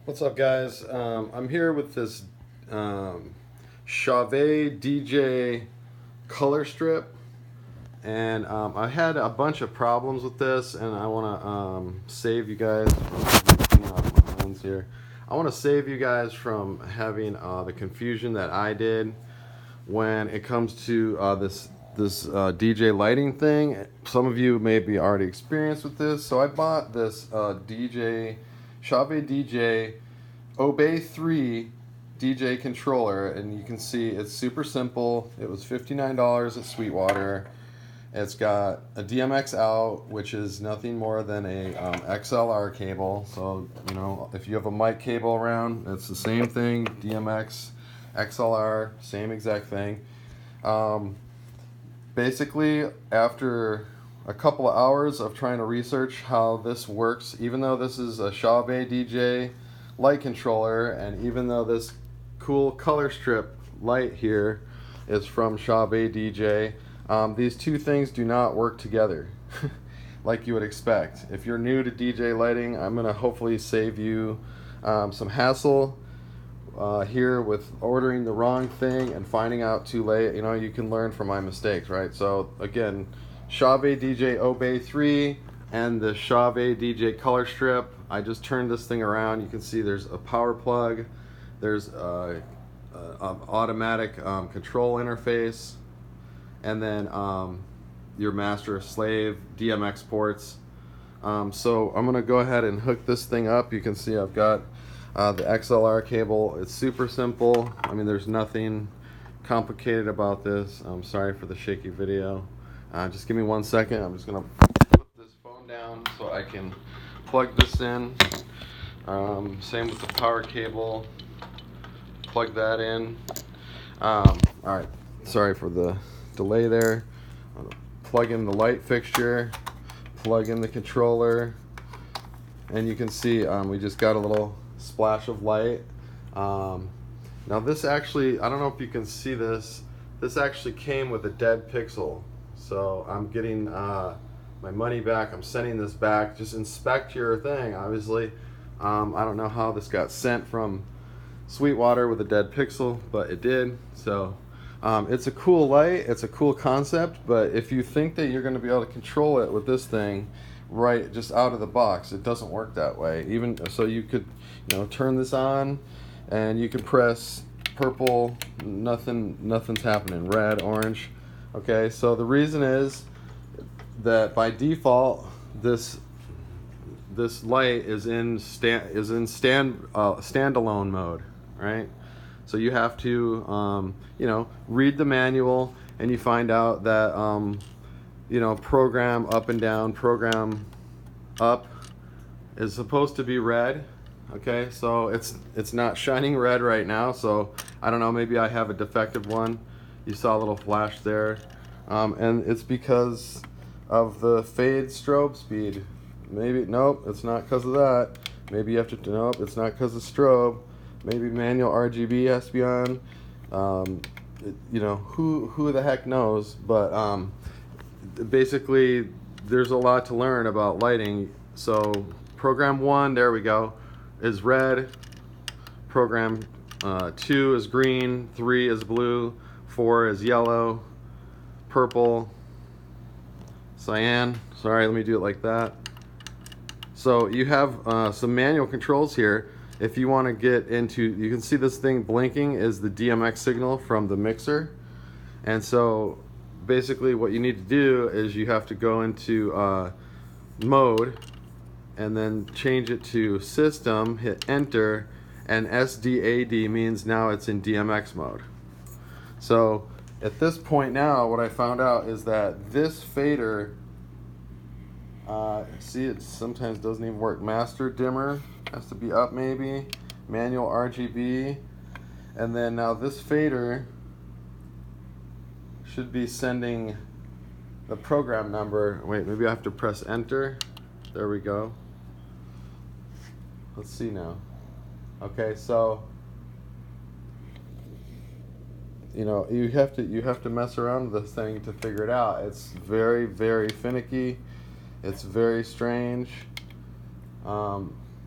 What's up, guys? I'm here with this Chauvet DJ ColorStrip, and I had a bunch of problems with this, and I want to save you guys from off my hands here. I want to save you guys from having the confusion that I did when it comes to this DJ lighting thing. Some of you may be already experienced with this, so I bought this Chauvet DJ Obey 3 DJ controller, and you can see it's super simple. It was $59 at Sweetwater. It's got a DMX Out, which is nothing more than a XLR cable. So, you know, if you have a mic cable around, it's the same thing. DMX, XLR, same exact thing. Basically, after a couple of hours of trying to research how this works, even though this is a Chauvet DJ light controller, and even though this cool ColorStrip light here is from Chauvet DJ, these two things do not work together like you would expect. If you're new to DJ lighting, I'm going to hopefully save you some hassle here with ordering the wrong thing and finding out too late. You know, you can learn from my mistakes, right? So again, Chauvet DJ Obey 3 and the Chauvet DJ ColorStrip. I just turned this thing around. You can see there's a power plug, there's an automatic control interface, and then your master slave DMX ports. So I'm gonna go ahead and hook this thing up. You can see I've got the XLR cable. It's super simple. I mean, there's nothing complicated about this. I'm sorry for the shaky video. Just give me 1 second. I'm just gonna put this phone down so I can plug this in. Same with the power cable. Plug that in. Alright, sorry for the delay there. Plug in the light fixture, plug in the controller, and you can see we just got a little splash of light. Now this actually, I don't know if you can see this, this actually came with a dead pixel. So I'm getting my money back. I'm sending this back. Just inspect your thing, obviously. I don't know how this got sent from Sweetwater with a dead pixel, but it did. So it's a cool light, it's a cool concept, but if you think that you're going to be able to control it with this thing right just out of the box, it doesn't work that way. Even so, you could, you know, turn this on and you can press purple, nothing's happening. Red, orange. Okay, so the reason is that by default this light is in standalone mode, right? So you have to you know, read the manual, and you find out that you know, program up and down, program up is supposed to be red. Okay, so it's not shining red right now, so I don't know, maybe I have a defective one. You saw a little flash there, and it's because of the fade strobe speed. Maybe, nope, it's not because of that. Maybe you have to, nope, it's not because of strobe. Maybe manual RGB has to be on. You know, who the heck knows, but basically there's a lot to learn about lighting. So program 1, there we go, is red. Program 2 is green, 3 is blue, 4 is yellow, purple, cyan. Sorry, let me do it like that. So you have some manual controls here. If you want to get into, you can see this thing blinking is the DMX signal from the mixer. And so basically what you need to do is you have to go into mode and then change it to system, hit enter, and SDAD means now it's in DMX mode. So at this point now, what I found out is that this fader, see, it sometimes doesn't even work. Master dimmer has to be up, maybe. Manual RGB. And then now this fader should be sending the program number. Wait, maybe I have to press enter. There we go. Let's see now. Okay, so you know, you have to mess around with this thing to figure it out. It's very, very finicky. It's very strange.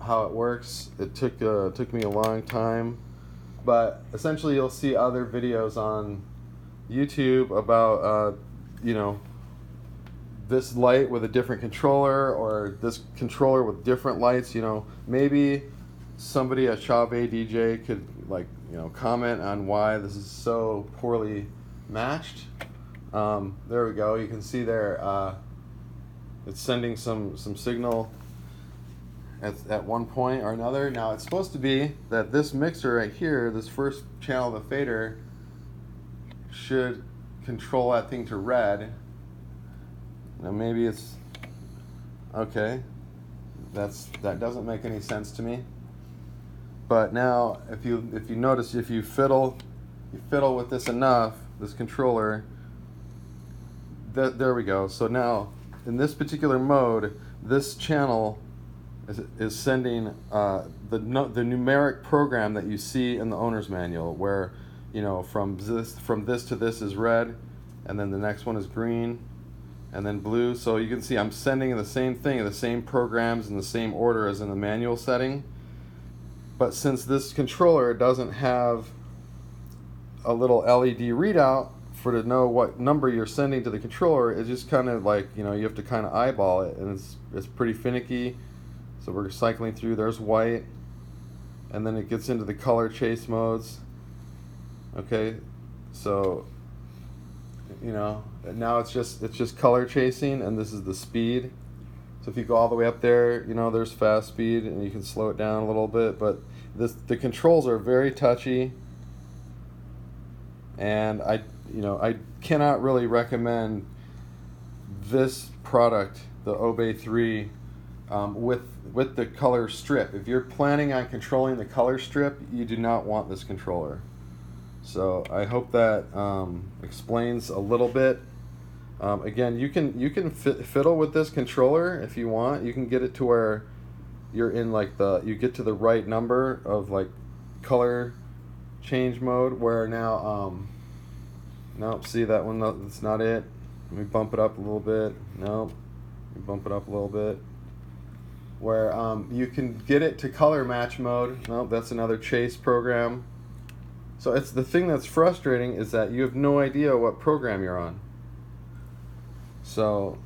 how it works. It took me a long time, but essentially you'll see other videos on YouTube about you know, this light with a different controller, or this controller with different lights. You know, maybe somebody at Chauvet DJ could, like, you know, comment on why this is so poorly matched. There we go. You can see there it's sending some signal at one point or another. Now it's supposed to be that this mixer right here, this first channel of the fader, should control that thing to red. Now maybe it's okay. That doesn't make any sense to me. But now, if you notice, if you fiddle with this enough, this controller, there we go. So now, in this particular mode, this channel is sending the numeric program that you see in the owner's manual, where, you know, from this to this is red, and then the next one is green, and then blue. So you can see I'm sending the same thing, the same programs in the same order as in the manual setting. But since this controller doesn't have a little LED readout to know what number you're sending to the controller, it's just kind of like, you know, you have to kind of eyeball it, and it's pretty finicky. So we're cycling through. There's white, and then it gets into the color chase modes. Okay, so, you know, now it's just color chasing, and this is the speed. So if you go all the way up there, you know, there's fast speed, and you can slow it down a little bit. But the controls are very touchy, and I cannot really recommend this product, the Obey 3, with the color strip. If you're planning on controlling the color strip, you do not want this controller. So I hope that explains a little bit. Again, you can fiddle with this controller if you want. You can get it to where you're in, like, you get to the right number of, like, color change mode, where now nope, see that one, that's not it. Let me bump it up a little bit. Nope. Let me bump it up a little bit. Where you can get it to color match mode. Nope, that's another chase program. So it's the thing that's frustrating is that you have no idea what program you're on. So,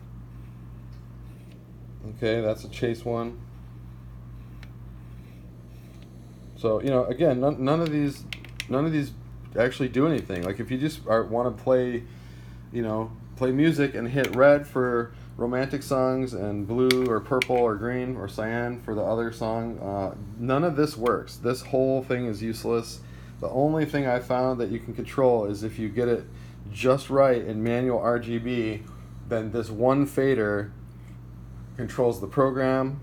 okay, that's a chase one. So, you know, again, none of these actually do anything. Like, if you just want to play, you know, play music and hit red for romantic songs and blue or purple or green or cyan for the other song, none of this works. This whole thing is useless. The only thing I found that you can control is if you get it just right in manual RGB, then this one fader controls the program,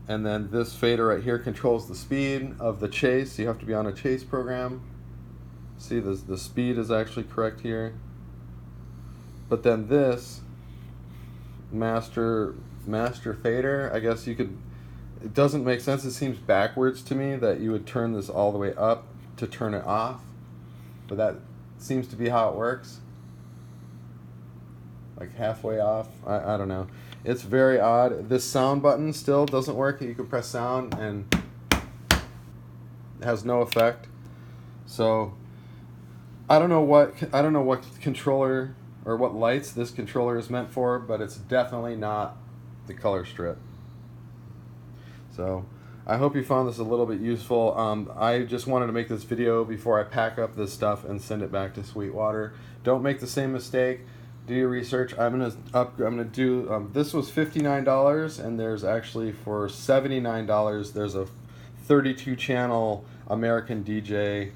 and then this fader right here controls the speed of the chase. You have to be on a chase program. See, the speed is actually correct here. But then this master fader, I guess you could, it doesn't make sense. It seems backwards to me that you would turn this all the way up to turn it off, but that seems to be how it works. Like halfway off. I don't know. It's very odd. This sound button still doesn't work. You can press sound and it has no effect. So I don't know what controller or what lights this controller is meant for, but it's definitely not the color strip. So I hope you found this a little bit useful. I just wanted to make this video before I pack up this stuff and send it back to Sweetwater. Don't make the same mistake. Do your research. I'm gonna do. This was $59, and there's actually for $79. There's a 32 channel American DJ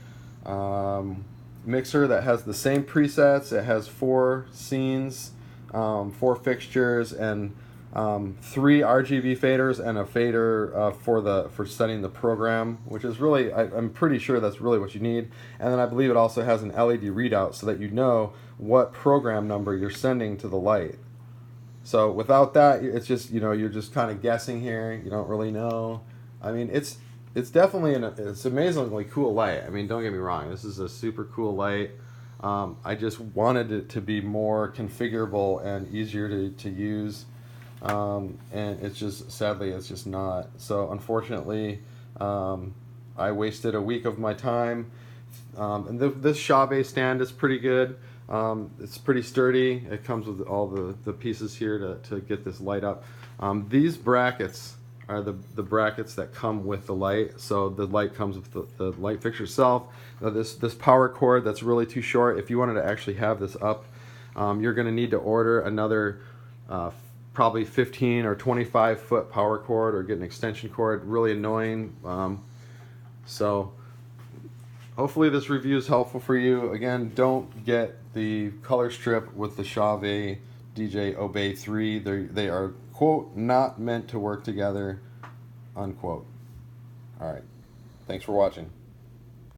mixer that has the same presets. It has 4 scenes, 4 fixtures, and 3 RGB faders and a fader for setting the program, which is really, I'm pretty sure that's really what you need. And then I believe it also has an LED readout so that you know what program number you're sending to the light. So without that, it's just, you know, you're just kind of guessing here. You don't really know. I mean, it's definitely it's amazingly cool light. I mean, don't get me wrong. This is a super cool light. I just wanted it to be more configurable and easier to use. and it's just, sadly, it's just not. So unfortunately, I wasted a week of my time. And this Chauvet stand is pretty good. It's pretty sturdy. It comes with all the pieces here to get this light up. These brackets are the brackets that come with the light. So the light comes with the light fixture itself. Now this power cord that's really too short, if you wanted to actually have this up, you're going to need to order another probably 15 or 25 foot power cord, or get an extension cord. Really annoying. So hopefully this review is helpful for you. Again, don't get the ColorStrip with the Chauvet DJ Obey 3. They are, quote, not meant to work together, unquote. All right. Thanks for watching.